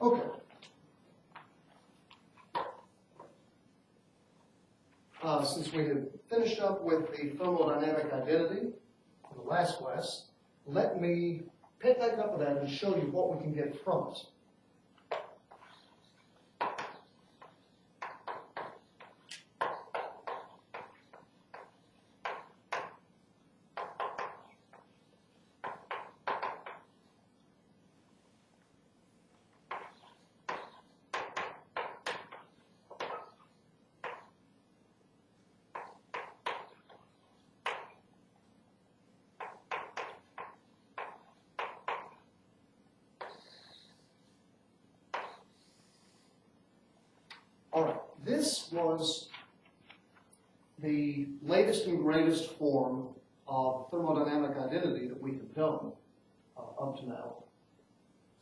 Okay. Since we had finished up with the thermodynamic identity in the last class, let me pick back up with that and show you what we can get from it. All right, this was the latest and greatest form of thermodynamic identity that we have done up to now.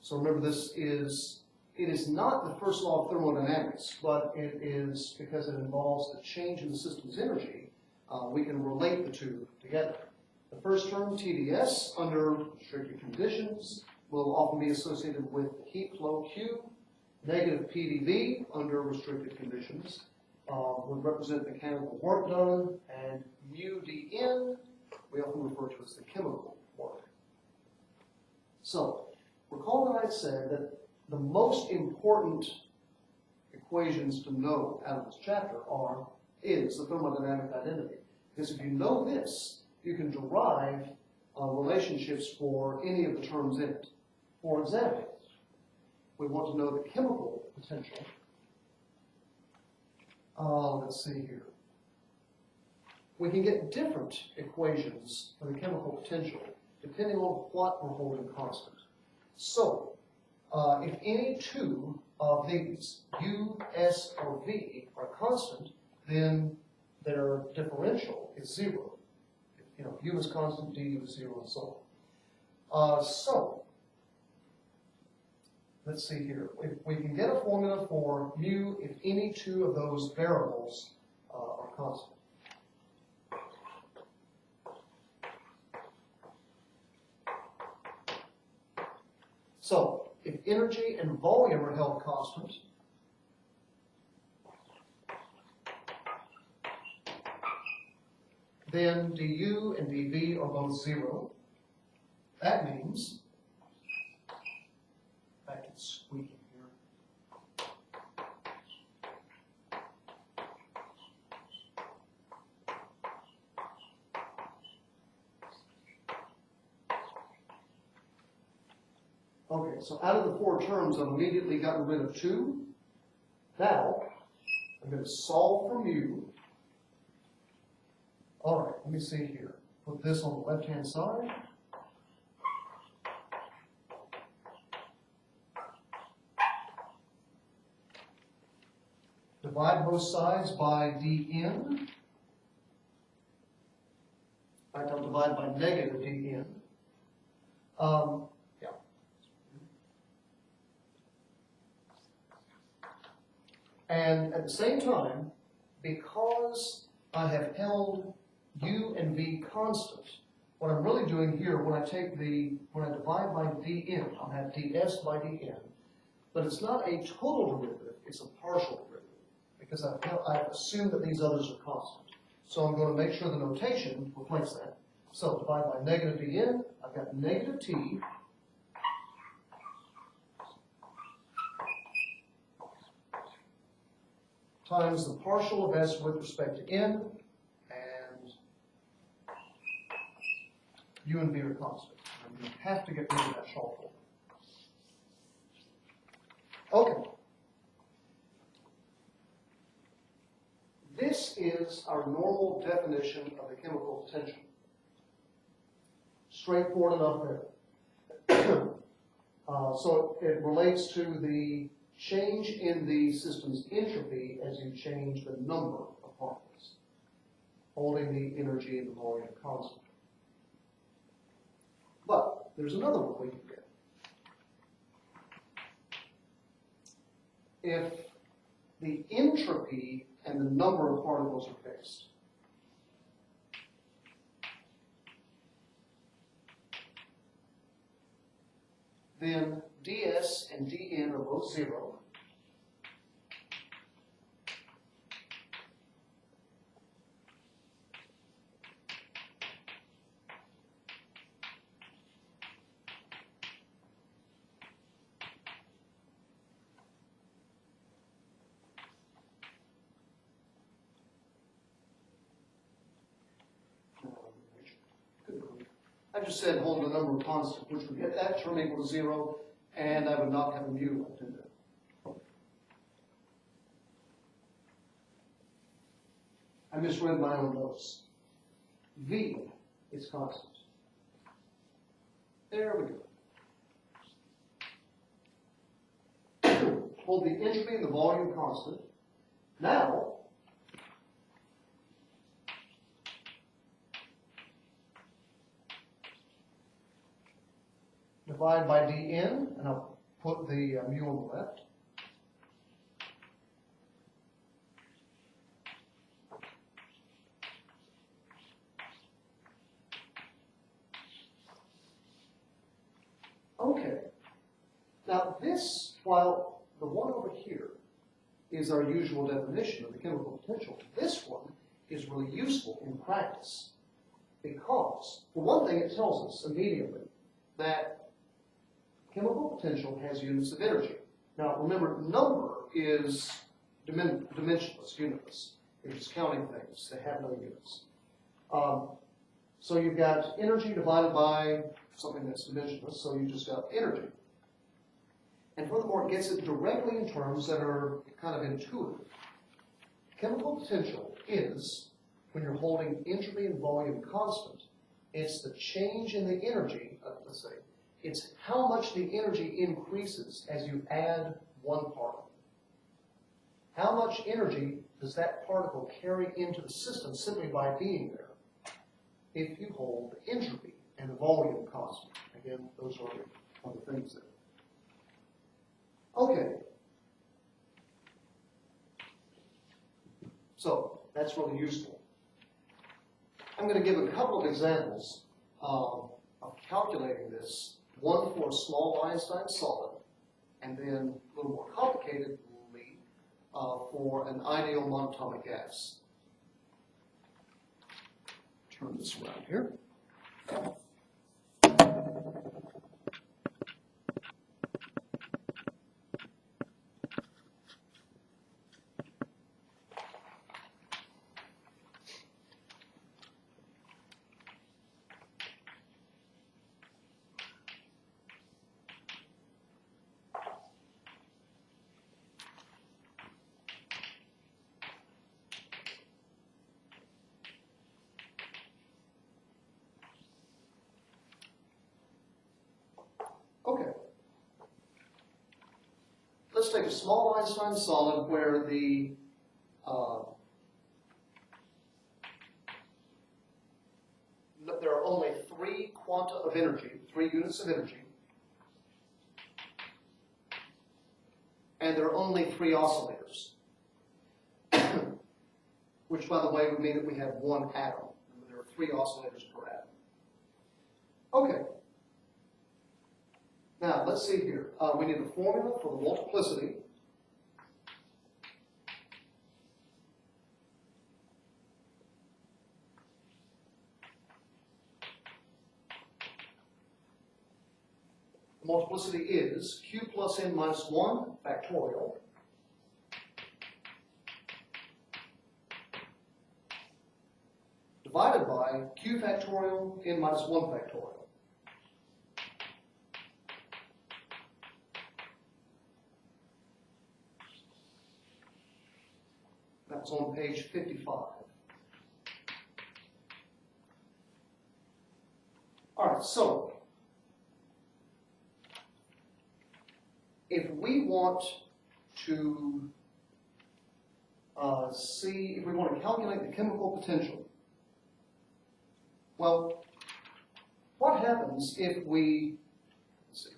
So remember, it is not the first law of thermodynamics, but it is, because it involves the change in the system's energy, we can relate the two together. The first term, TdS, under restricted conditions, will often be associated with heat flow Q. Negative PdV under restricted conditions would represent mechanical work done, and mu dN we often refer to as the chemical work. So, recall that I said that the most important equations to know out of this chapter is the thermodynamic identity. Because if you know this, you can derive relationships for any of the terms in it. For example, we want to know the chemical potential. Let's see here. We can get different equations for the chemical potential depending on what we're holding constant. So, if any two of these, U, S, or V, are constant, then their differential is 0. You know, U is constant, du is 0, and so on. Let's see here. We can get a formula for mu if any two of those variables are constant. So, if energy and volume are held constant, then du and dv are both 0. That means, back to the squeaking here. Okay, so out of the 4 terms, I've immediately gotten rid of 2. Now, I'm going to solve for mu. All right, let me see here. Put this on the left-hand side. Divide both sides by dN. In fact, I'll divide by negative dN. Yeah. And at the same time, because I have held U and V constant, what I'm really doing here, when I divide by dN, I'll have ds by dN, but it's not a total derivative, it's a partial derivative, because I've assumed that these others are constant. So I'm going to make sure the notation reflects that. So divide by negative dN, I've got negative t times the partial of s with respect to n, and u and v are constant. I'm going to have to get rid of that short form. Okay. This is our normal definition of the chemical potential. Straightforward enough there. So it relates to the change in the system's entropy as you change the number of particles, holding the energy and the volume constant. But there's another one we can get. If the entropy and the number of particles are fixed, then ds and dn are both 0. I just said hold the number constant, which would get that term equal to 0, and I would not have a mu left in there. I misread my own notes. V is constant. There we go. Hold the entropy and the volume constant. Now, divide by dn, and I'll put the mu on the left. Okay. Now this, while the one over here is our usual definition of the chemical potential, this one is really useful in practice because, for one thing, it tells us immediately that chemical potential has units of energy. Now remember, number is dimensionless, unitless. You're just counting things that have no units. So you've got energy divided by something that's dimensionless, so you just got energy. And furthermore, it gets it directly in terms that are kind of intuitive. Chemical potential is, when you're holding entropy and volume constant, it's the change in the energy, let's say, it's how much the energy increases as you add one particle. How much energy does that particle carry into the system simply by being there if you hold the entropy and the volume constant? Again, those are the things there. Okay. So, that's really useful. I'm going to give a couple of examples of calculating this. One for a small Einstein solid, and then a little more complicatedly for an ideal monatomic gas. Turn this around here. Okay. Let's take a small Einstein solid where the there are only 3 quanta of energy, 3 units of energy, and there are only 3 oscillators, which, by the way, would mean that we have 1 atom. There are 3 oscillators per atom. Okay. Now, let's see here. We need a formula for the multiplicity. The multiplicity is q plus n minus 1 factorial divided by q factorial n minus 1 factorial. That's on page 55. All right, so if we want to if we want to calculate the chemical potential, well, what happens if we, let's see,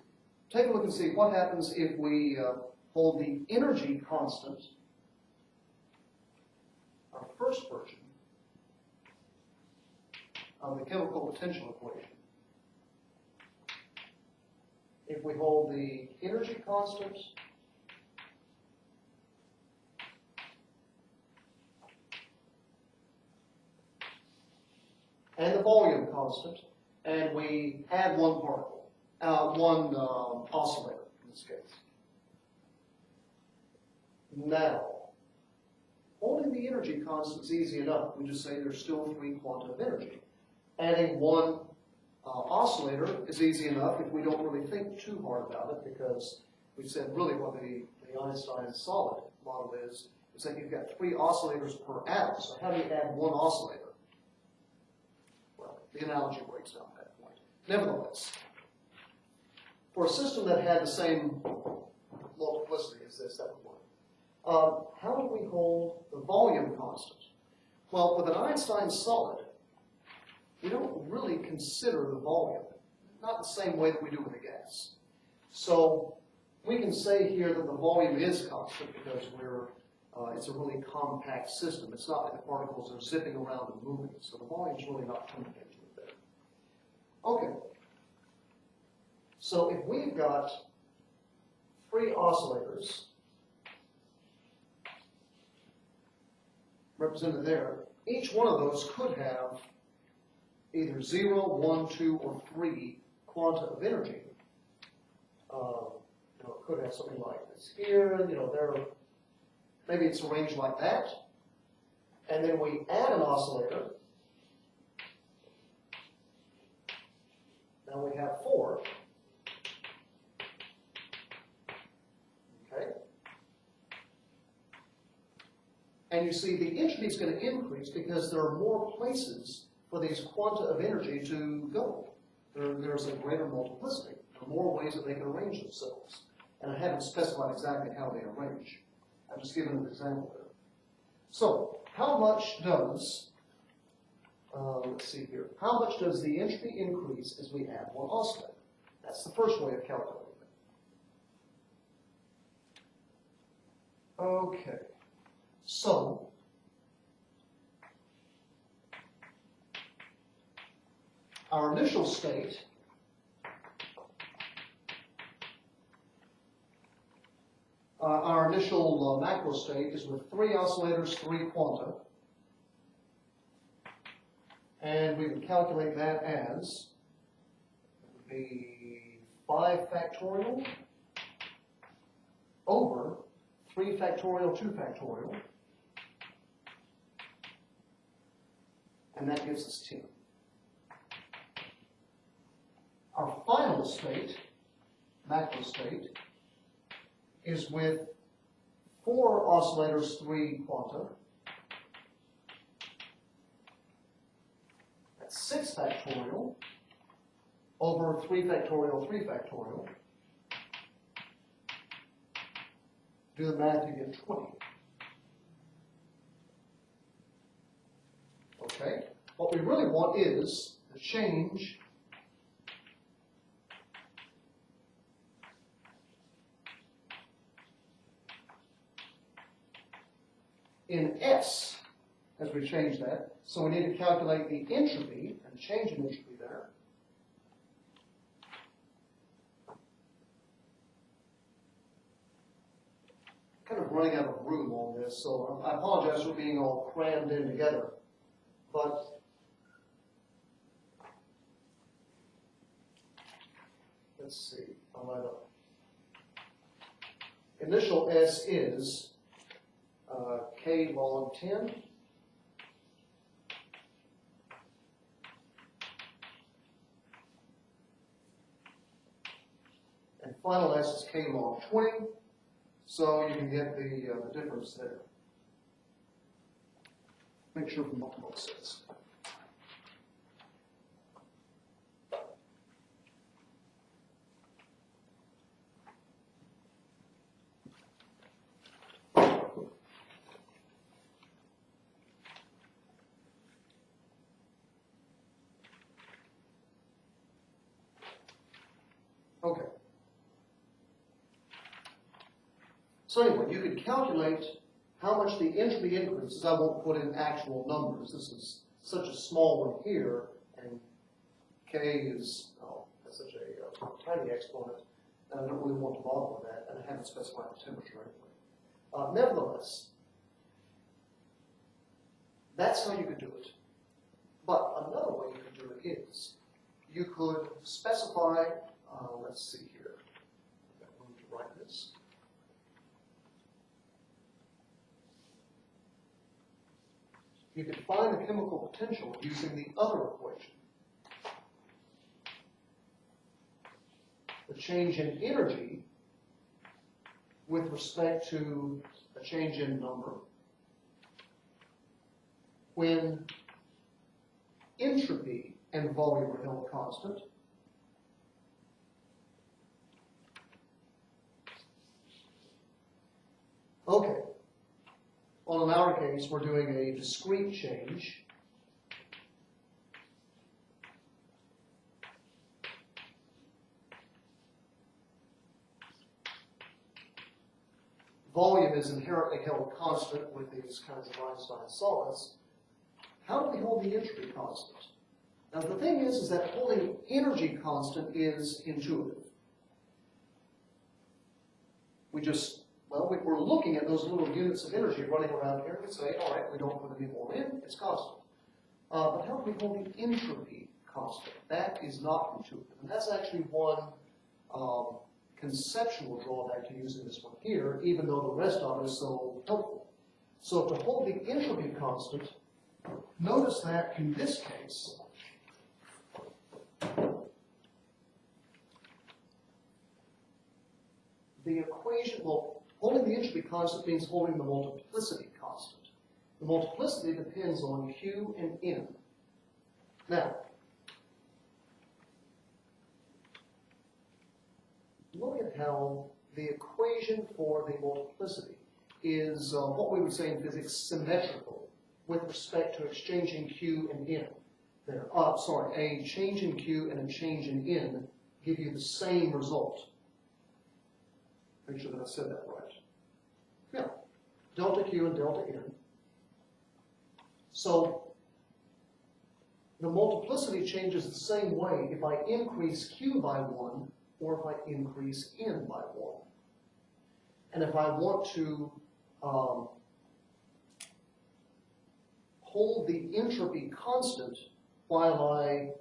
take a look and see what happens if we hold the energy constant, our first version of the chemical potential equation. if we hold the energy constant and the volume constant, and we add one particle, one oscillator in this case. Now, holding the energy constant is easy enough. We just say there's still 3 quanta of energy. Adding one oscillator is easy enough if we don't really think too hard about it, because we said really what the Einstein solid model is that you've got 3 oscillators per atom. So how do you add one oscillator? Well, the analogy breaks down at that point. Nevertheless, for a system that had the same multiplicity as this, that would work. How do we hold the volume constant? Well, with an Einstein solid, we don't really consider the volume, not the same way that we do with a gas. So we can say here that the volume is constant because it's a really compact system. It's not like the particles are zipping around and moving, so the volume's really not coming into it there. Okay. So if we've got 3 oscillators represented there, each one of those could have either 0, 1, 2, or 3 quanta of energy. It could have something like this here. Maybe it's arranged like that. And then we add an oscillator. Now we have 4. Okay. And you see the entropy is going to increase because there are more places for these quanta of energy to go. There's a greater multiplicity. There are more ways that they can arrange themselves. And I haven't specified exactly how they arrange. I've just given an example there. So, how much does, let's see here, how much does the entropy increase as we add one oscillator? That's the first way of calculating it. Okay. So, our initial state our initial macro state is with 3 oscillators, 3 quanta. And we would calculate that as the 5 factorial over 3 factorial, 2 factorial. And that gives us 10. Our final state, macro state, is with 4 oscillators, 3 quanta. That's 6 factorial over 3 factorial, 3 factorial. Do the math, you get 20. Okay? What we really want is the change in S as we change that. So we need to calculate the entropy and change in entropy there. Kind of running out of room on this, so I apologize for being all crammed in together. But let's see, I'll line up. Initial S is K log 10. And final S is K log 20. So you can get the difference there. Make sure from both sets. Okay. So anyway, you could calculate how much the entropy increases. I won't put in actual numbers. This is such a small one here, and K is, oh, that's such a tiny exponent. and I don't really want to bother with that, and I haven't specified the temperature anyway. Nevertheless, that's how you could do it. But another way you could do it is, you could specify, let's see here, I've got room to write this. You can find the chemical potential using the other equation. The change in energy with respect to a change in number when entropy and volume are held constant. Okay. Well, in our case, we're doing a discrete change. Volume is inherently held constant with these kinds of Einstein solids. How do we hold the entropy constant? Now, the thing is that holding energy constant is intuitive. We're looking at those little units of energy running around here, and we say, all right, we don't put any more in, it's constant. But how do we hold the entropy constant? That is not intuitive. And that's actually one conceptual drawback to using this one here, even though the rest of it is so helpful. So to hold the entropy constant, notice that in this case, the equation, well, holding the entropy constant means holding the multiplicity constant. The multiplicity depends on Q and N. Now, look at how the equation for the multiplicity is what we would say in physics symmetrical with respect to exchanging Q and N. A change in Q and a change in N give you the same result. Make sure that I said that right. Yeah, delta Q and delta N. So the multiplicity changes the same way if I increase Q by 1 or if I increase N by 1. And if I want to hold the entropy constant while I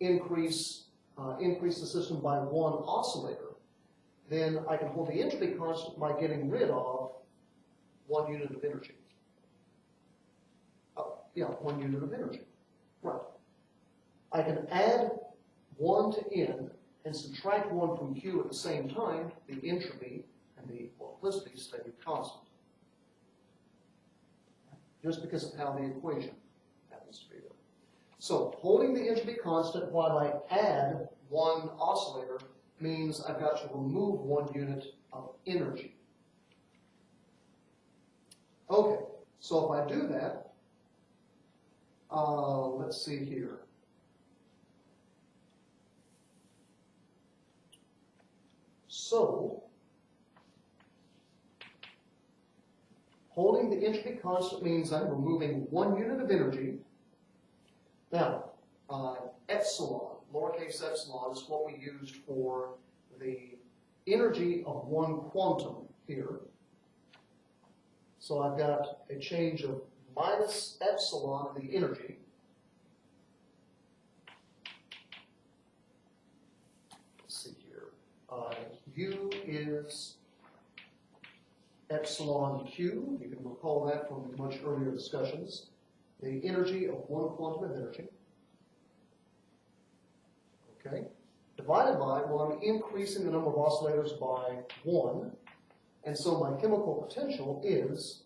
increase the system by 1 oscillator, then I can hold the entropy constant by getting rid of 1 unit of energy. 1 unit of energy. Right. I can add 1 to N and subtract 1 from Q at the same time. The entropy and the multiplicity stay constant. Just because of how the equation happens to be there. So holding the entropy constant while I add 1 oscillator means I've got to remove 1 unit of energy. Okay, so if I do that, let's see here. So, holding the entropy constant means I'm removing 1 unit of energy. Now, epsilon, lowercase epsilon, is what we used for the energy of 1 quantum here. So I've got a change of minus epsilon of the energy. Let's see here. U is epsilon Q. You can recall that from much earlier discussions. The energy of 1 quantum of energy. Okay. Divided by, well, I'm increasing the number of oscillators by 1. And so my chemical potential is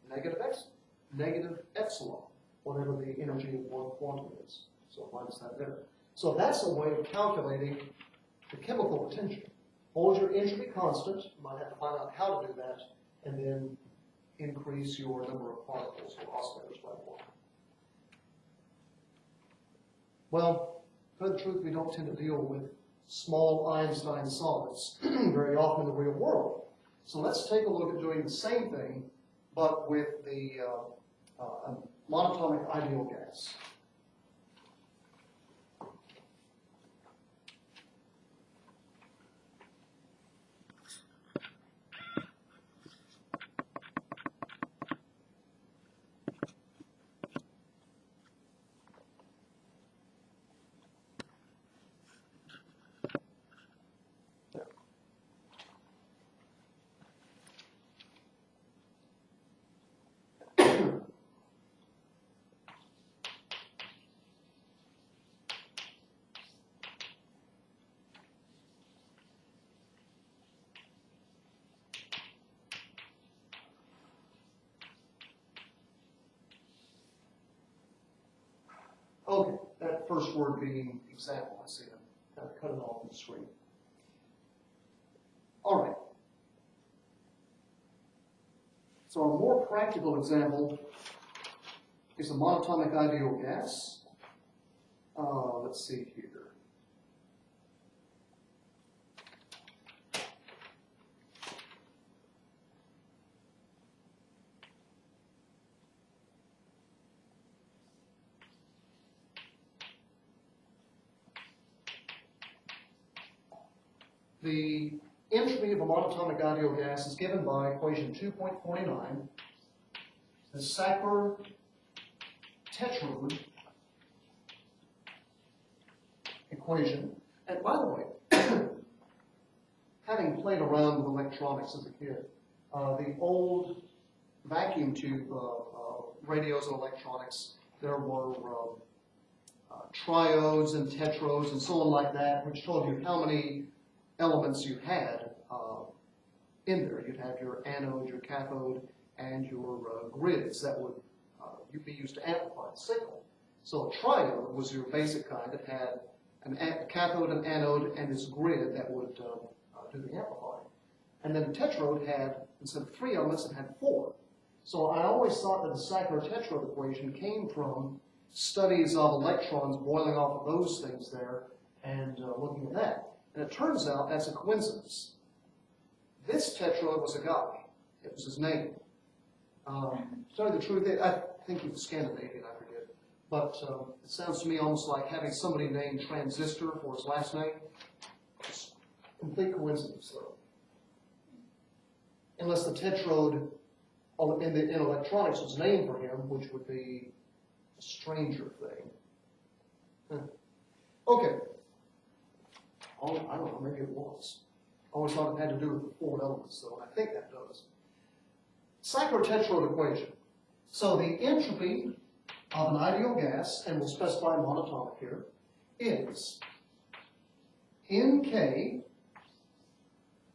negative epsilon, whatever the energy of 1 quantum is. So minus that there. So that's a way of calculating the chemical potential. Hold your entropy constant. You might have to find out how to do that, and then increase your number of particles or oscillators by 1. Well, to tell the truth, we don't tend to deal with small Einstein solids very often in the real world. So let's take a look at doing the same thing, but with the monatomic ideal gas. first word being example. I see that. Kind of cut it off the screen. All right. So a more practical example is a monatomic ideal gas. Let's see here. The entropy of a monatomic ideal gas is given by equation 2.49, the Sackler tetrode equation. And by the way, having played around with electronics as a kid, the old vacuum tube radios and electronics, there were triodes and tetrodes and so on like that, which told you how many elements you had in there. You'd have your anode, your cathode, and your grids that would be used to amplify the signal. So a triode was your basic kind that had a cathode, an anode, and this grid that would do the amplifying. And then the tetrode had, instead of 3 elements, it had 4. So I always thought that the Sackler tetrode equation came from studies of electrons boiling off of those things there and looking at that. And it turns out that's a coincidence. This tetrode was a guy. It was his name. To tell you the truth, I think he was Scandinavian, I forget. But it sounds to me almost like having somebody named Transistor for his last name. Just complete coincidence, though. Unless the tetrode in electronics was named for him, which would be a stranger thing. Okay. I don't know, maybe it was. I always thought it had to do with the 4 elements, though, and I think that does. Sackler tetrode equation. So the entropy of an ideal gas, and we'll specify monatomic here, is Nk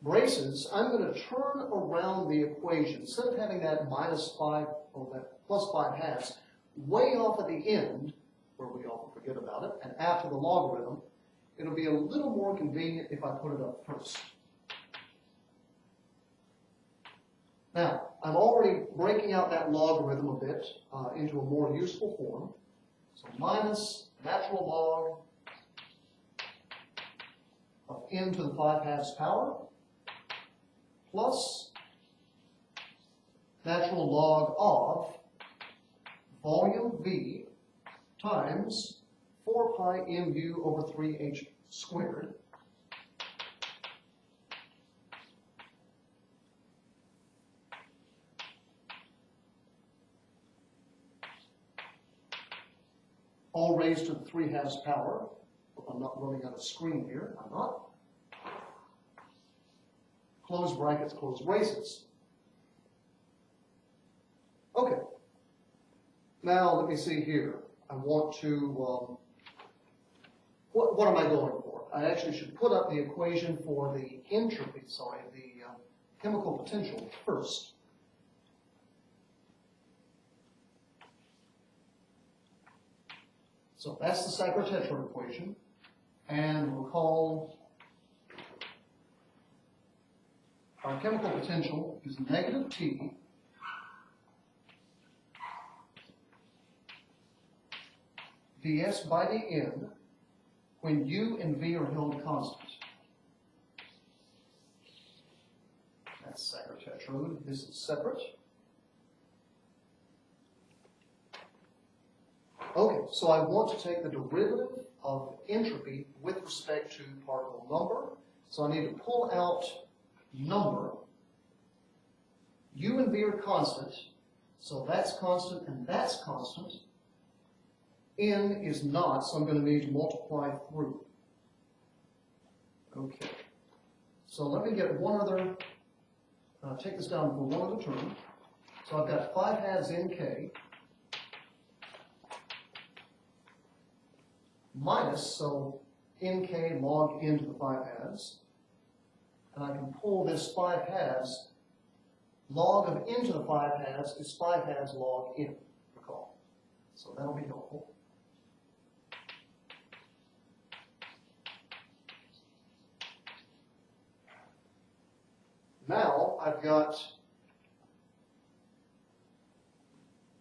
braces. I'm going to turn around the equation. Instead of having that -5 or that +5 halves way off at the end, where we often forget about it, and after the logarithm, it'll be a little more convenient if I put it up first. Now, I'm already breaking out that logarithm a bit into a more useful form. So minus natural log of n to the 5 halves power plus natural log of volume V times 4 pi mu over 3h squared all raised to the 3 halves power. I'm not running out of screen here. I'm not. Close brackets, close braces. Okay. Now let me see here. I want to, what am I going for? I actually should put up the equation for the entropy, the chemical potential first. So that's the Sackler tetrode equation. And recall our chemical potential is negative T ds by dn when U and V are held constant. That's Sackler tetrode. This is separate. Okay, so I want to take the derivative of entropy with respect to particle number. So I need to pull out number. U and V are constant, so that's constant and that's constant. N is not, so I'm going to need to multiply through. Okay, so let me get one other, take this down for one other term. So I've got 5 halves Nk minus, so Nk log n to the 5 halves. And I can pull this 5 halves. Log of n to the 5 halves is 5 halves log n, recall. So that'll be helpful. Now I've got,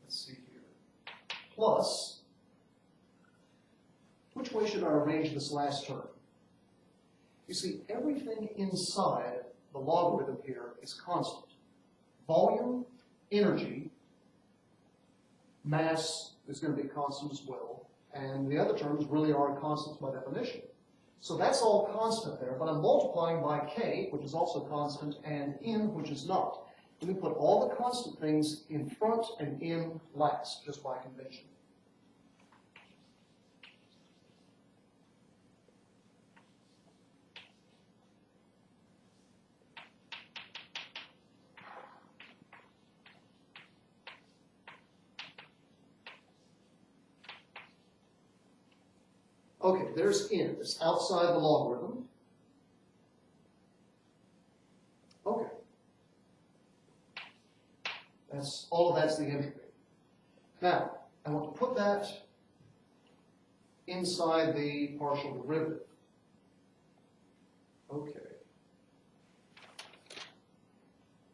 let's see here, plus, which way should I arrange this last term? You see, everything inside the logarithm here is constant. Volume, energy, mass is going to be constant as well, and the other terms really are constants by definition. So that's all constant there, but I'm multiplying by k, which is also constant, and n, which is not. Let me put all the constant things in front and in last, just by convention. Okay, there's n. It's outside the logarithm. Okay. All of that's the entropy. Now, I want to put that inside the partial derivative. Okay.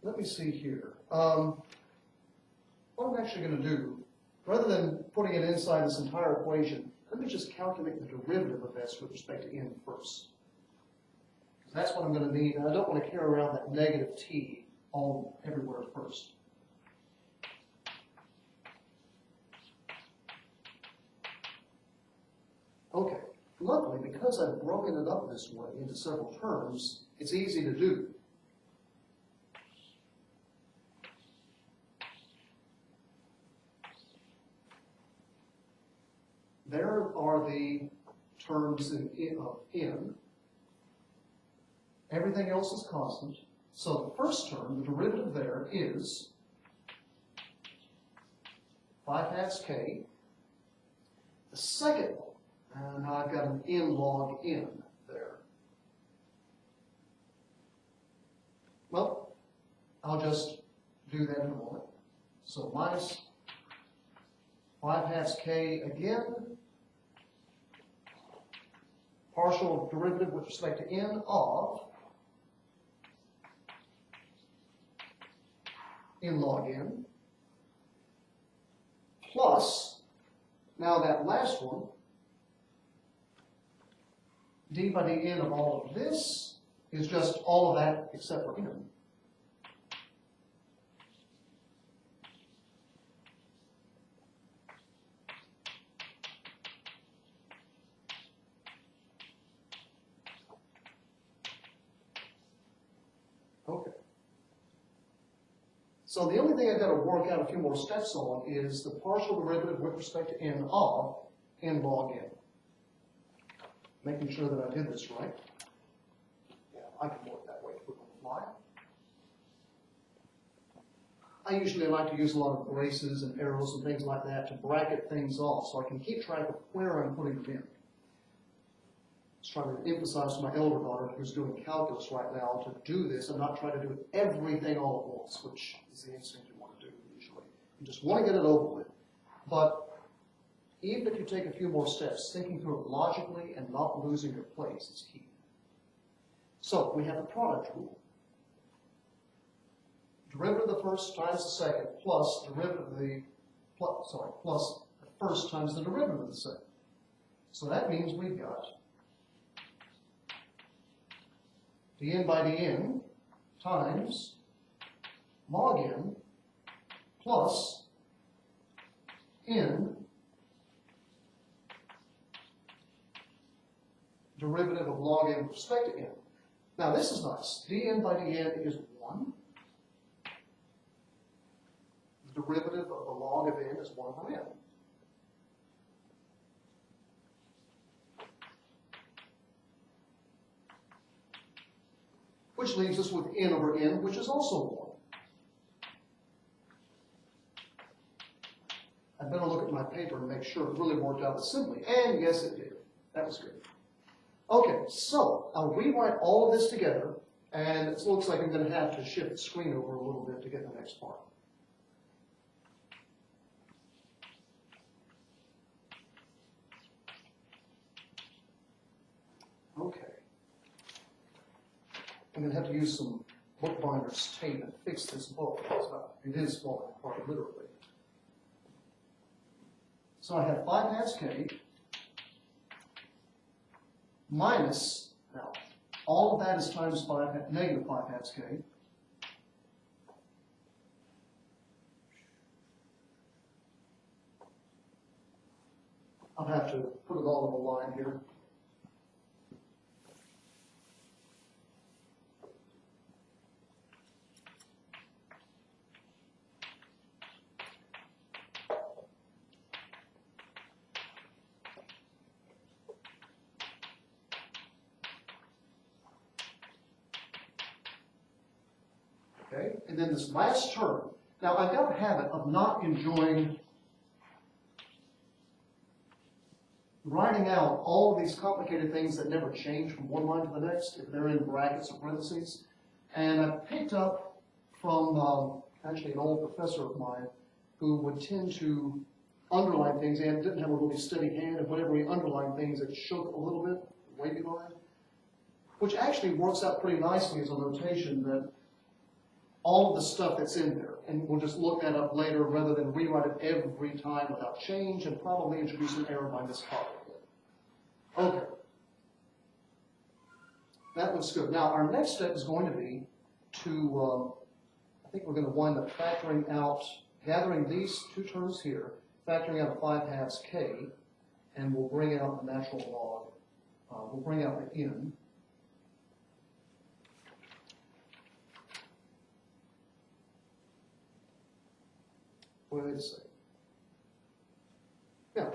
Let me see here. What I'm actually going to do, rather than putting it inside this entire equation, let me just calculate the derivative of this with respect to n first. That's what I'm going to need, and I don't want to carry around that negative t all everywhere first. Okay, luckily, because I've broken it up this way into several terms, it's easy to do. There are the terms of n. Everything else is constant. So the first term, the derivative there, is 5/2 k. The second one, and now I've got an n log n there. Well, I'll just do that in a moment. So minus 5/2 k again. Partial derivative with respect to n of n log n plus, now that last one, d by dn of all of this is just all of that except for n. Okay. So the only thing I've got to work out a few more steps on is the partial derivative with respect to n of n log n. Making sure that I did this right. Yeah, I can work that way quick on the fly. I usually like to use a lot of braces and arrows and things like that to bracket things off so I can keep track of where I'm putting them in. Just trying to emphasize to my elder daughter who's doing calculus right now to do this and not try to do everything all at once, which is the instinct you want to do usually. You just want to get it over with. But even if you take a few more steps, thinking through it logically and not losing your place is key. So we have the product rule. Derivative of the first times the second plus derivative of the plus the first times the derivative of the second. So that means we've got dn by dn times log n plus n derivative of log n with respect to n. Now this is nice. dn by dn is 1. The derivative of the log of n is 1 over n. Which leaves us with n over n, which is also 1. I'd better look at my paper and make sure it really worked out as simply. And yes, it did. That was good. Okay, so I'll rewrite all of this together, and it looks like I'm going to have to shift the screen over a little bit to get the next part. Okay. I'm going to have to use some bookbinder's tape and fix this book. It is falling apart literally. So I have 5 halves k minus, now, all of that is times negative 5 halves k. I'll have to put it all on the line here. Okay, and then this last term. Now, I've got a habit of not enjoying writing out all of these complicated things that never change from one line to the next, if they're in brackets or parentheses. And I picked up from actually an old professor of mine who would tend to underline things and didn't have a really steady hand, and whenever he underlined things, it shook a little bit, way behind, which actually works out pretty nicely as a notation that all of the stuff that's in there, and we'll just look that up later rather than rewrite it every time without change and probably introduce an error by miscopying it. Okay. That looks good. Now, our next step is going to be to, I think we're going to wind up factoring out, gathering these two terms here, factoring out a 5 halves k, and we'll bring out the natural log. We'll bring out the n. Wait a second. Yeah.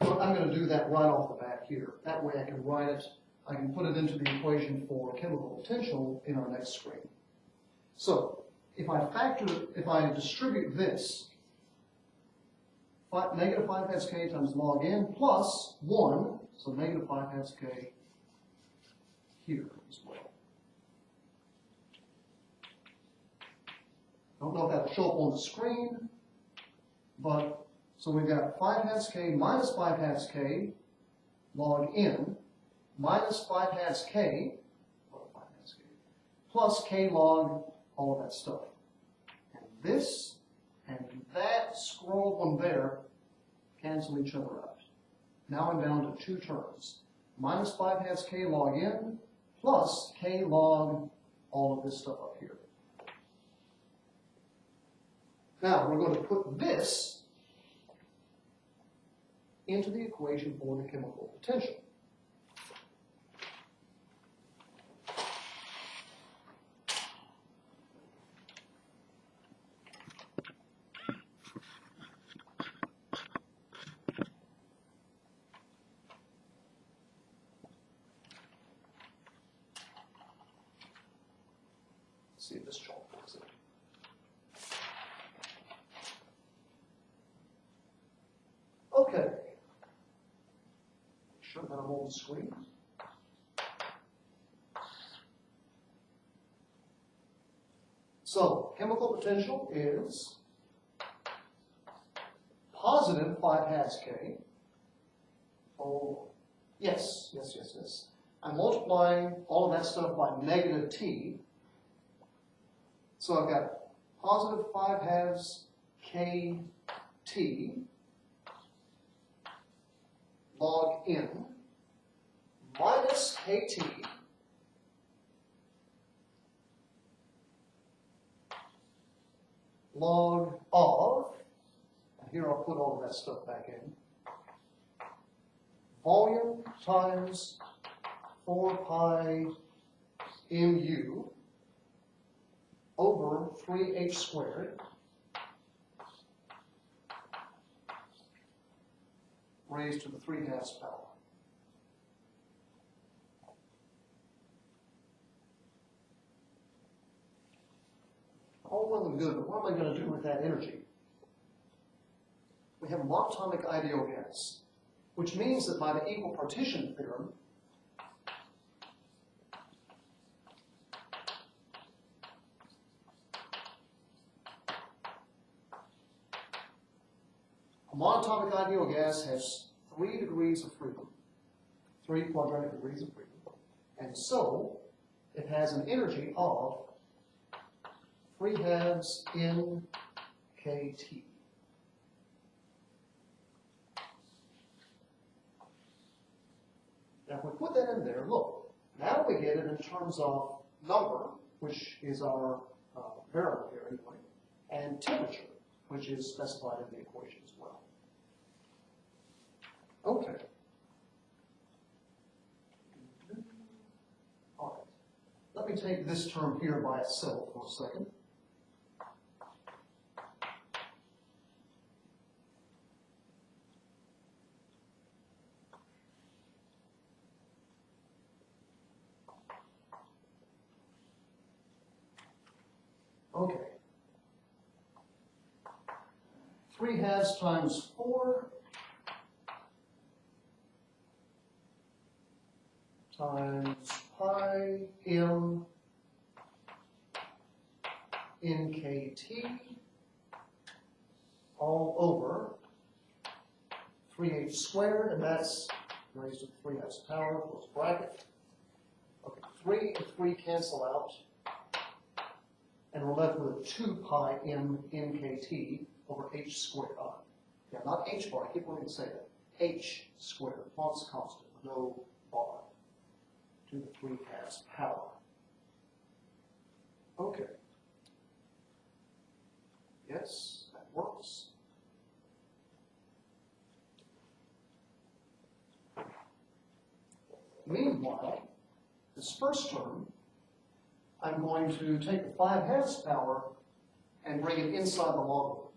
So I'm going to do that right off the bat here. That way I can write it, I can put it into the equation for chemical potential in our next screen. So if I distribute this, negative 5 halves k times log n plus 1, so negative 5 halves k here as well. Don't know if that'll show up on the screen, but so we've got 5 halves k minus 5 halves k log n minus 5 halves k, plus k log all of that stuff. And this and that scroll one there cancel each other out. Now I'm down to 2 terms. Minus 5 halves k log n plus k log all of this stuff up here. Now, we're going to put this into the equation for the chemical potential. Let's see if this chalk works it. Okay. Sure that I'm on the screen. So, chemical potential is positive 5 halves k. Oh, yes. I'm multiplying all of that stuff by negative t. So I've got positive 5 halves kt log n minus kt log of, and here I'll put all of that stuff back in, volume times 4 pi mu over 3h squared raised to the 3 halves power. All well and good, but what am I going to do with that energy? We have a monatomic ideal gas, which means that by the equal partition theorem, a monatomic ideal gas has 3 degrees of freedom, 3 quadratic degrees of freedom. And so, it has an energy of 3/2 in kT. Now, if we put that in there, look, now we get it in terms of number, which is our variable here anyway, and temperature, which is specified in the equation as well. Okay. All right. Let me take this term here by itself for a second. Okay. 3/2 times 4 times pi m in kT all over 3/8 squared, and that's raised to the 3/2 power, close bracket. Okay, 3 and 3 cancel out, and we're left with 2 pi m in kT over h squared. Yeah, not h bar, I keep wanting to say that. H squared, Planck's constant, no bar, to the 3/2 power. Okay. Yes, that works. Meanwhile, this first term, I'm going to take the 5/2 power and bring it inside the logarithm.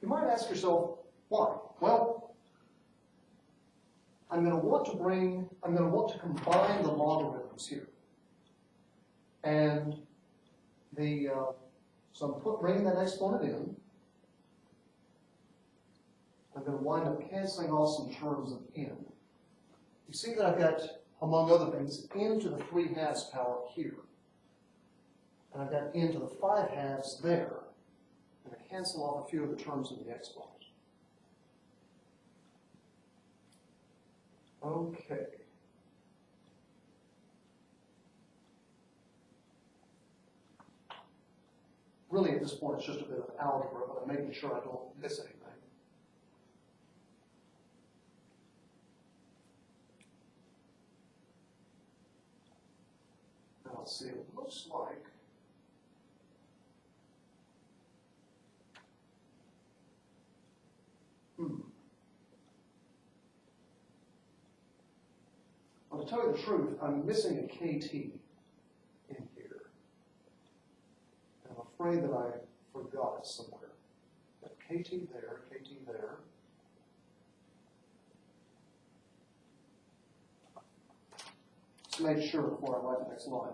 You might ask yourself, why? Well, I'm going to want to combine the logarithms here. And so I'm bringing that exponent in. I'm going to wind up canceling off some terms of n. You see that I've got, among other things, n to the 3/2 power here. And I've got n to the 5/2 there. I'm going to cancel off a few of the terms in the exponent. Okay. Really, at this point, it's just a bit of algebra, but I'm making sure I don't miss anything. Now, let's see, it looks like well, to tell you the truth, I'm missing a kT in here. And I'm afraid that I forgot it somewhere. Got kT there, kT there. Let's make sure before I write the next line.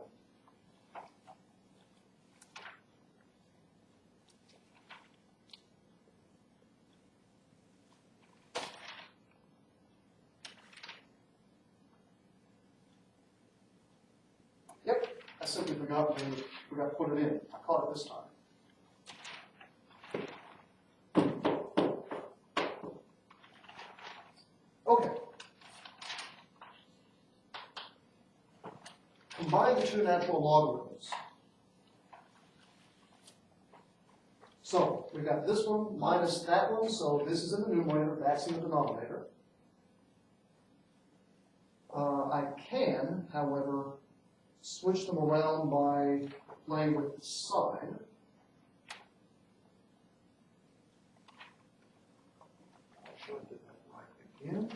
Yep, I simply forgot to put it in. I caught it this time. Okay. Combine the two natural logarithms. So we've got this one minus that one, so this is in the numerator, that's in the denominator. I can, however, switch them around by playing with the sign. I should have did that right again.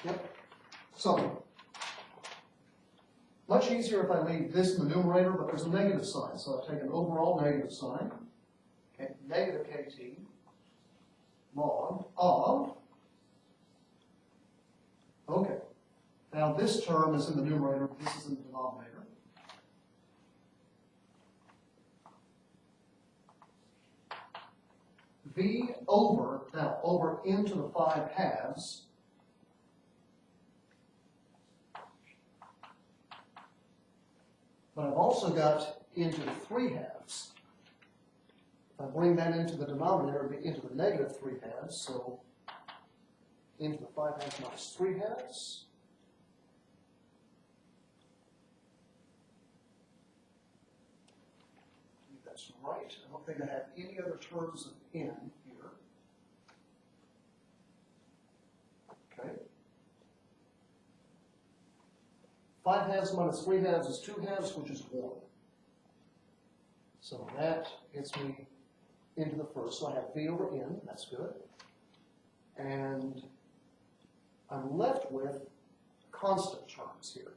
Yep. So, much easier if I leave this in the numerator, but there's a negative sign. So I take an overall negative sign, okay, negative kT, log of, okay. Now this term is in the numerator, this is in the denominator. V over, now over into the 5/2 but I've also got into the 3/2. If I bring that into the denominator, it'll be into the negative 3/2, so into the 5/2 minus 3/2. That's right. I don't think I have any other terms of n here. Okay. 5/2 minus 3/2 is 2/2, which is 1. So that gets me into the first. So I have v over n, that's good. And I'm left with constant terms here.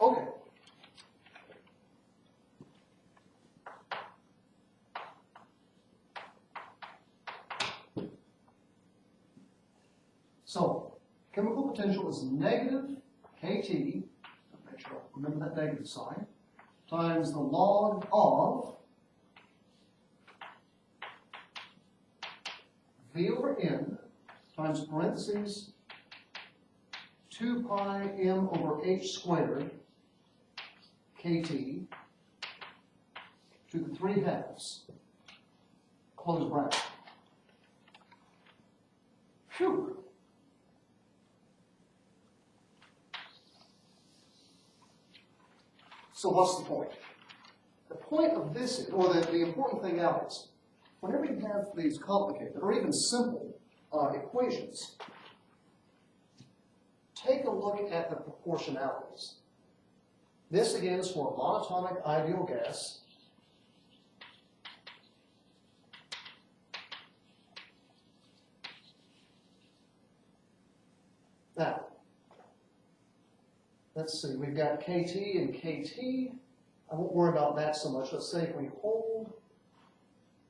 Okay. So, chemical potential is negative kT, make sure I remember that negative sign, times the log of V over N times parentheses 2 pi m over h squared kT to the 3/2, close bracket. Phew. So what's the point? The point of this is, or the important thing out is, whenever you have these complicated or even simple equations, take a look at the proportionalities. This again is for a monatomic ideal gas. Now, let's see, we've got kT and kT. I won't worry about that so much. Let's say if we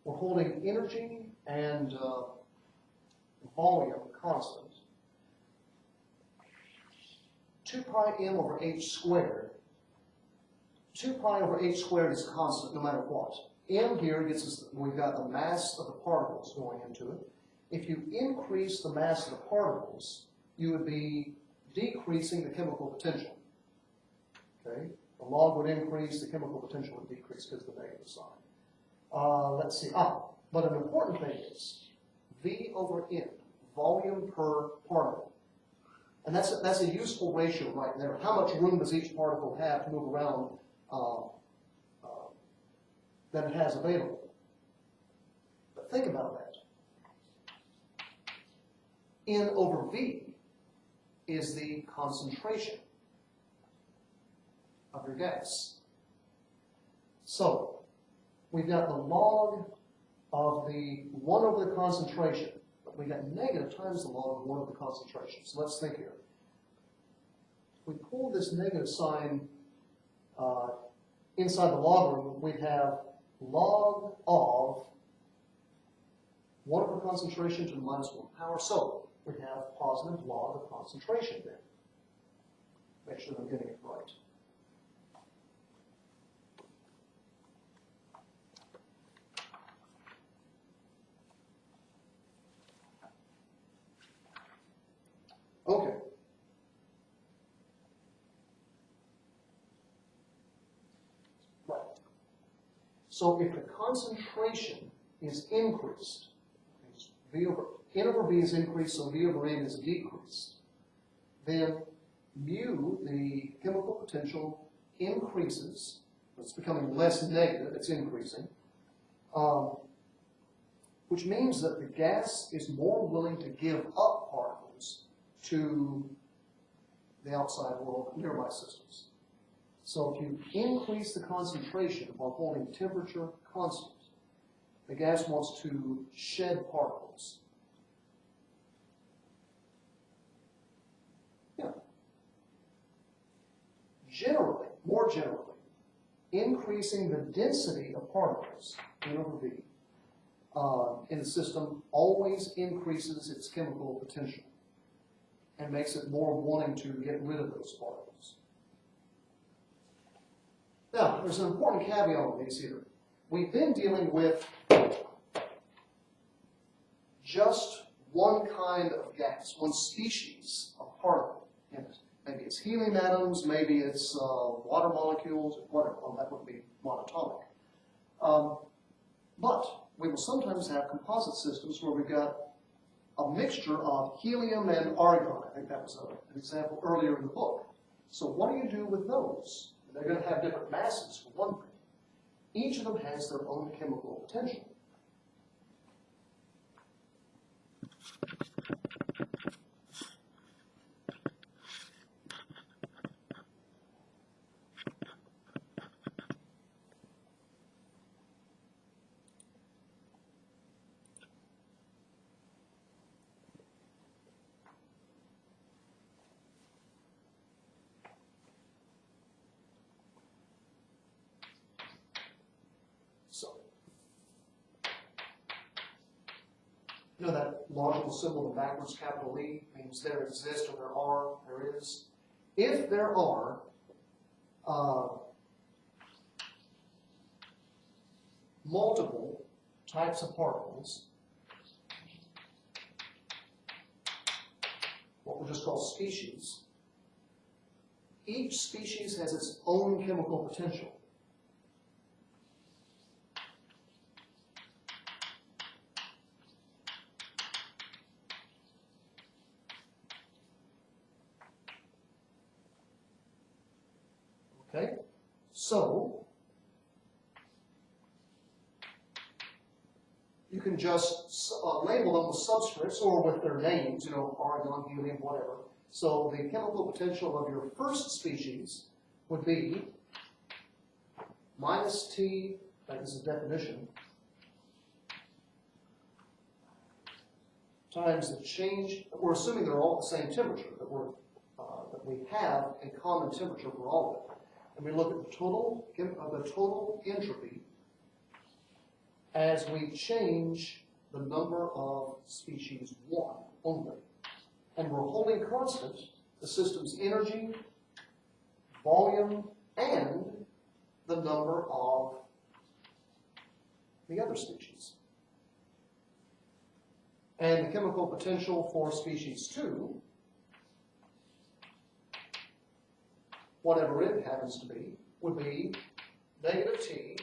we're holding energy and volume constant. 2 pi m over h squared. 2 pi over h squared is constant no matter what. M here gets us, we've got the mass of the particles going into it. If you increase the mass of the particles, you would be decreasing the chemical potential. Okay? The log would increase, the chemical potential would decrease because of the negative sign. Let's see. But an important thing is V over N, volume per particle. And that's a useful ratio right there. How much room does each particle have to move around that it has available? But think about that. N over V is the concentration of your gas. So we've got the log of the 1 over the concentration. We got negative times the log of 1 of the concentration. So let's think here. If we pull this negative sign inside the logarithm, we have log of 1 over concentration to the minus 1 power. So we have positive log of concentration there. Make sure that I'm getting it right. Okay. Right. So if the concentration is increased, N over V is increased, so V over N is decreased, then mu, the chemical potential, increases. It's becoming less negative, it's increasing, which means that the gas is more willing to give up particles to the outside world, nearby systems. So if you increase the concentration while holding temperature constant, the gas wants to shed particles. Yeah. Generally, more generally, increasing the density of particles, N over V, in the system always increases its chemical potential and makes it more wanting to get rid of those particles. Now, there's an important caveat on these here. We've been dealing with just one kind of gas, one species of particle in it. Maybe it's helium atoms, maybe it's water molecules, whatever. Well, that would be monatomic. But we will sometimes have composite systems where we've got a mixture of helium and argon. I think that was an example earlier in the book. So what do you do with those? They're going to have different masses, for one thing. Each of them has their own chemical potential. So, you know that logical symbol, the backwards capital E, means there exists or there are, there is. If there are multiple types of particles, what we'll just call species, each species has its own chemical potential. Okay, so you can just label them with subscripts or with their names, you know, argon, helium, whatever. So the chemical potential of your first species would be minus T, that is the definition, times the change. We're assuming they're all the same temperature, that we have a common temperature for all of them. And we look at the total entropy as we change the number of species 1 only. And we're holding constant the system's energy, volume, and the number of the other species. And the chemical potential for species 2, whatever it happens to be, would be negative T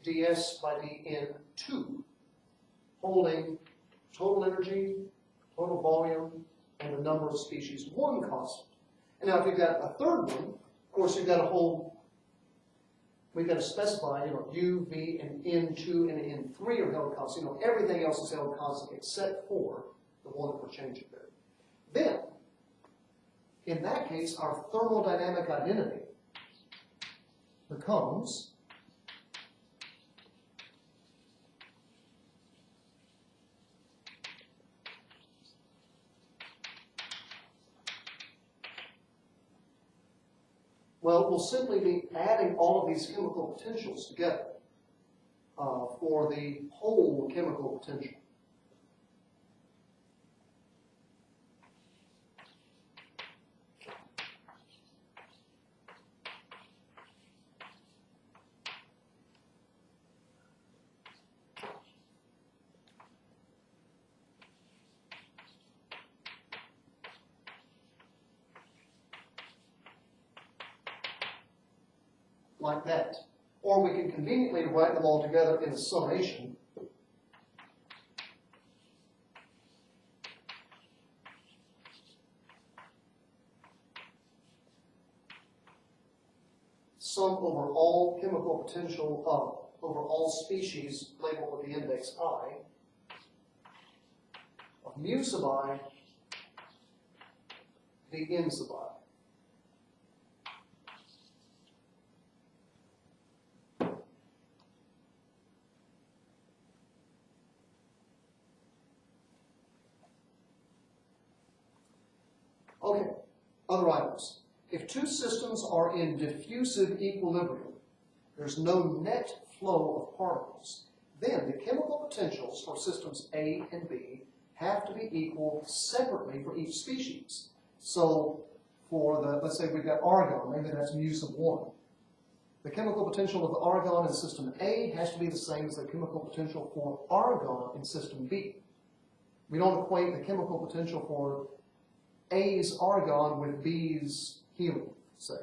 ds by dN2, holding total energy, total volume, and the number of species 1 constant. And now if you've got a third one, of course you've got to hold, we've got to specify, you know, U, V, and N2 and N3 are held constant. You know, everything else is held constant except for the one that we're changing there. Then, in that case, our thermodynamic identity becomes well, we'll simply be adding all of these chemical potentials together for the whole chemical potential. Like that. Or we can conveniently write them all together in a summation. Sum over all chemical potential over all species labeled with the index I of mu sub I dN sub I. Okay, other items. If two systems are in diffusive equilibrium, there's no net flow of particles, then the chemical potentials for systems A and B have to be equal separately for each species. So for the, let's say we've got argon, maybe that's mu sub 1. The chemical potential of the argon in system A has to be the same as the chemical potential for argon in system B. We don't equate the chemical potential for A's argon with B's helium, say.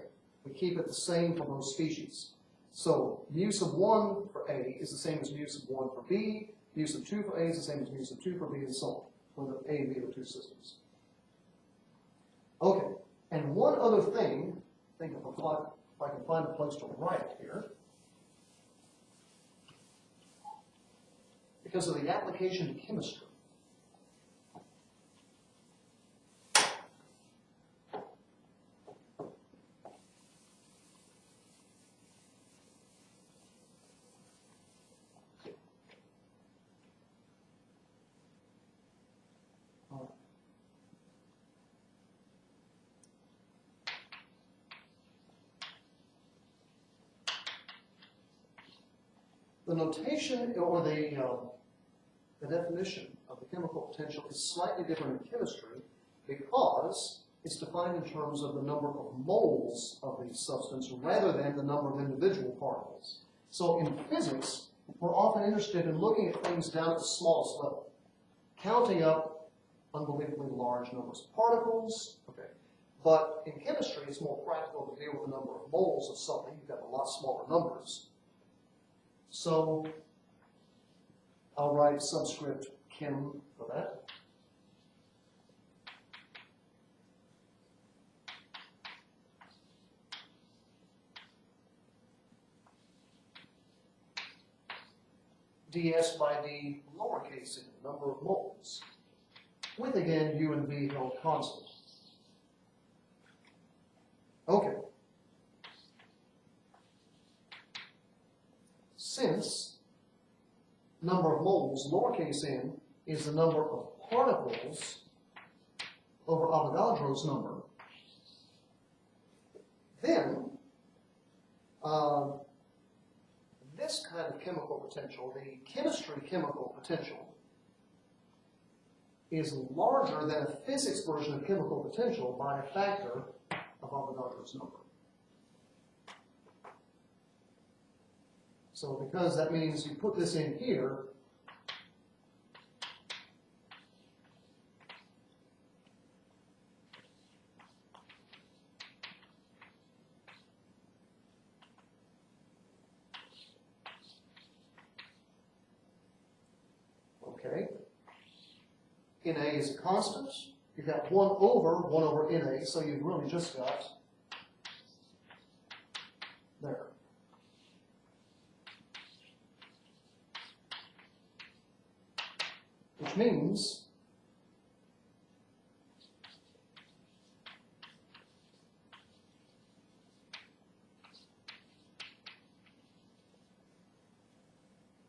We keep it the same for both species. So mu sub 1 for A is the same as mu sub 1 for B, mu sub 2 for A is the same as mu sub 2 for B, and so on, for the A and B are two systems. Okay, and one other thing, I think if I can find a place to write here, because of the application to chemistry. The notation or the definition of the chemical potential is slightly different in chemistry because it's defined in terms of the number of moles of the substance rather than the number of individual particles. So in physics, we're often interested in looking at things down at the smallest level, counting up unbelievably large numbers of particles. Okay. But in chemistry, it's more practical to deal with the number of moles of something. You've got a lot smaller numbers. So I'll write subscript chem for that. ds by d lowercase n, number of moles, with again u and v held constant. Okay. Since number of moles, lowercase n, is the number of particles over Avogadro's number, then this kind of chemical potential, the chemistry chemical potential, is larger than a physics version of chemical potential by a factor of Avogadro's number. So because that means you put this in here, okay, Na is a constant. You've got 1 over Na, so you've really just got there. Which means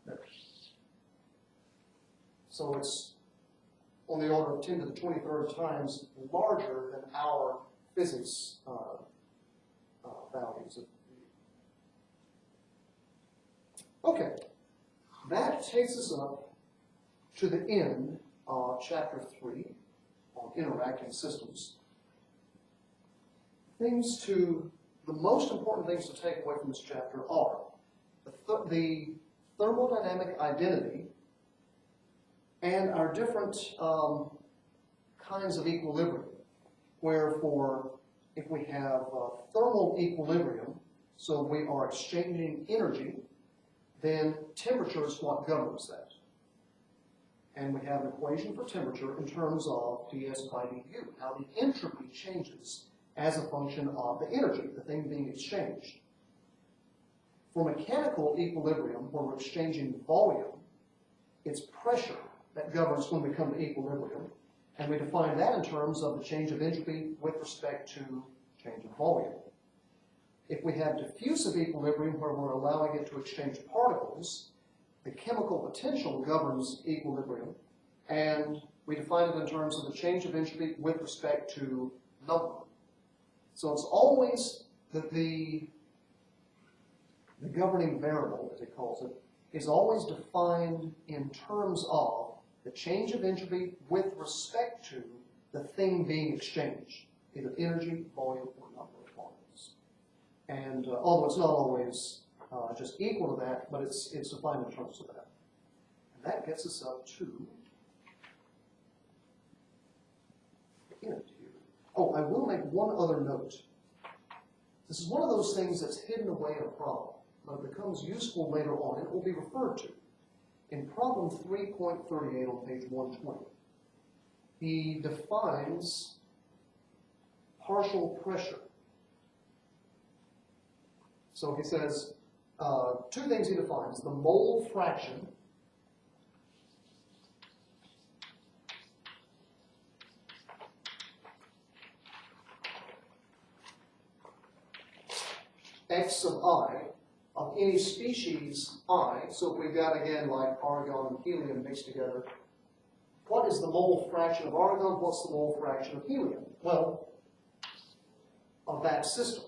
there. So it's on the order of 10 to the 23rd times larger than our physics values. Okay, that takes us up to the end of Chapter 3 on interacting systems. The most important things to take away from this chapter are the thermodynamic identity and our different kinds of equilibrium, where if we have thermal equilibrium, so we are exchanging energy, then temperature is what governs that. And we have an equation for temperature in terms of ds by du, how the entropy changes as a function of the energy, the thing being exchanged. For mechanical equilibrium, where we're exchanging volume, it's pressure that governs when we come to equilibrium, and we define that in terms of the change of entropy with respect to change of volume. If we have diffusive equilibrium, where we're allowing it to exchange particles, the chemical potential governs equilibrium, and we define it in terms of the change of entropy with respect to number. So it's always that the the governing variable, as it calls it, is always defined in terms of the change of entropy with respect to the thing being exchanged, either energy, volume, or number of particles. And although it's not always just equal to that, but it's defined in terms of that. And that gets us up to the end here. Oh, I will make one other note. This is one of those things that's hidden away in a problem, but it becomes useful later on, and it will be referred to. In problem 3.38 on page 120, he defines partial pressure. So he says, two things he defines: the mole fraction x of I of any species I. So if we've got, again, like argon and helium mixed together, what is the mole fraction of argon? What's the mole fraction of helium? Well, of that system.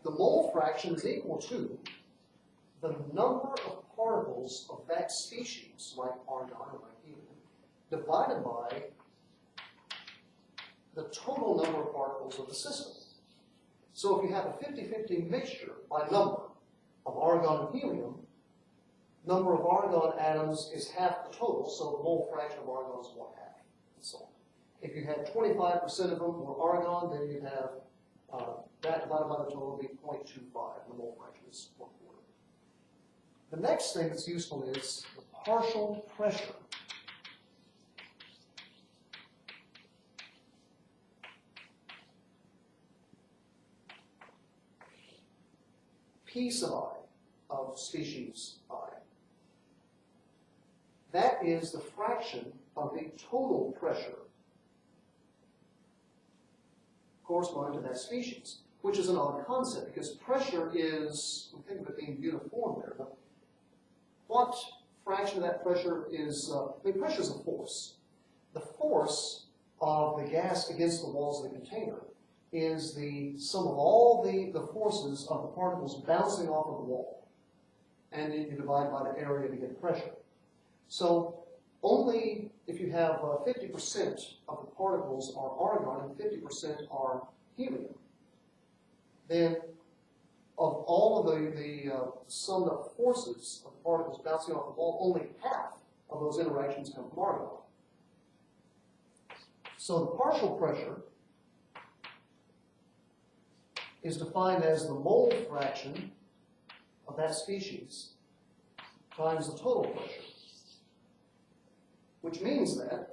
The mole fraction is equal to the number of particles of that species, like argon or like helium, divided by the total number of particles of the system. So if you have a 50-50 mixture by number of argon and helium, number of argon atoms is half the total, so the mole fraction of argon is 1/2, and so on. If you had 25% of them were argon, then you'd have that divided by the total would be 0.25, and the mole fraction is 1/4. The next thing that's useful is the partial pressure. P sub I of species I. That is the fraction of the total pressure corresponding to that species, which is an odd concept because pressure is, we think of it being uniform there, but what fraction of that pressure is, pressure is a force. The force of the gas against the walls of the container is the sum of all the forces of the particles bouncing off of the wall. And then you divide by the area to get pressure. So only if you have 50% of the particles are argon and 50% are helium, then of all of the summed up forces of the particles bouncing off the wall, only half of those interactions come from argon. So the partial pressure is defined as the mole fraction of that species times the total pressure, which means that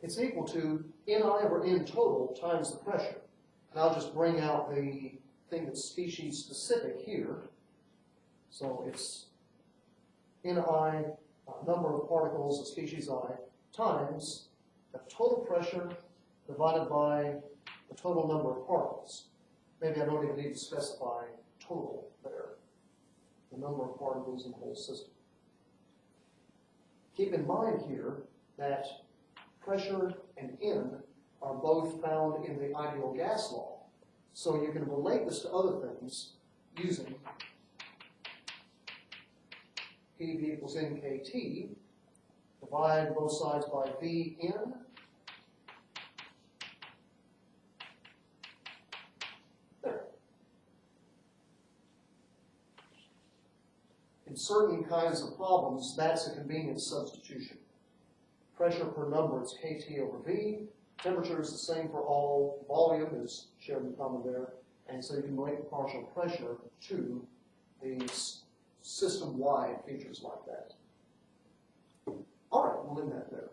it's equal to Ni over N total times the pressure. And I'll just bring out the thing that's species specific here. So it's Ni, number of particles of species I, times the total pressure divided by the total number of particles. Maybe I don't even need to specify total there, the number of particles in the whole system. Keep in mind here that pressure and N are both found in the ideal gas law. So you can relate this to other things using PV equals NKT, divide both sides by Vn, there. In certain kinds of problems, that's a convenient substitution. Pressure per number is Kt over V. Temperature is the same for all. Volume is shared in common there. And so you can relate the partial pressure to these system-wide features like that. All right, we'll leave that there.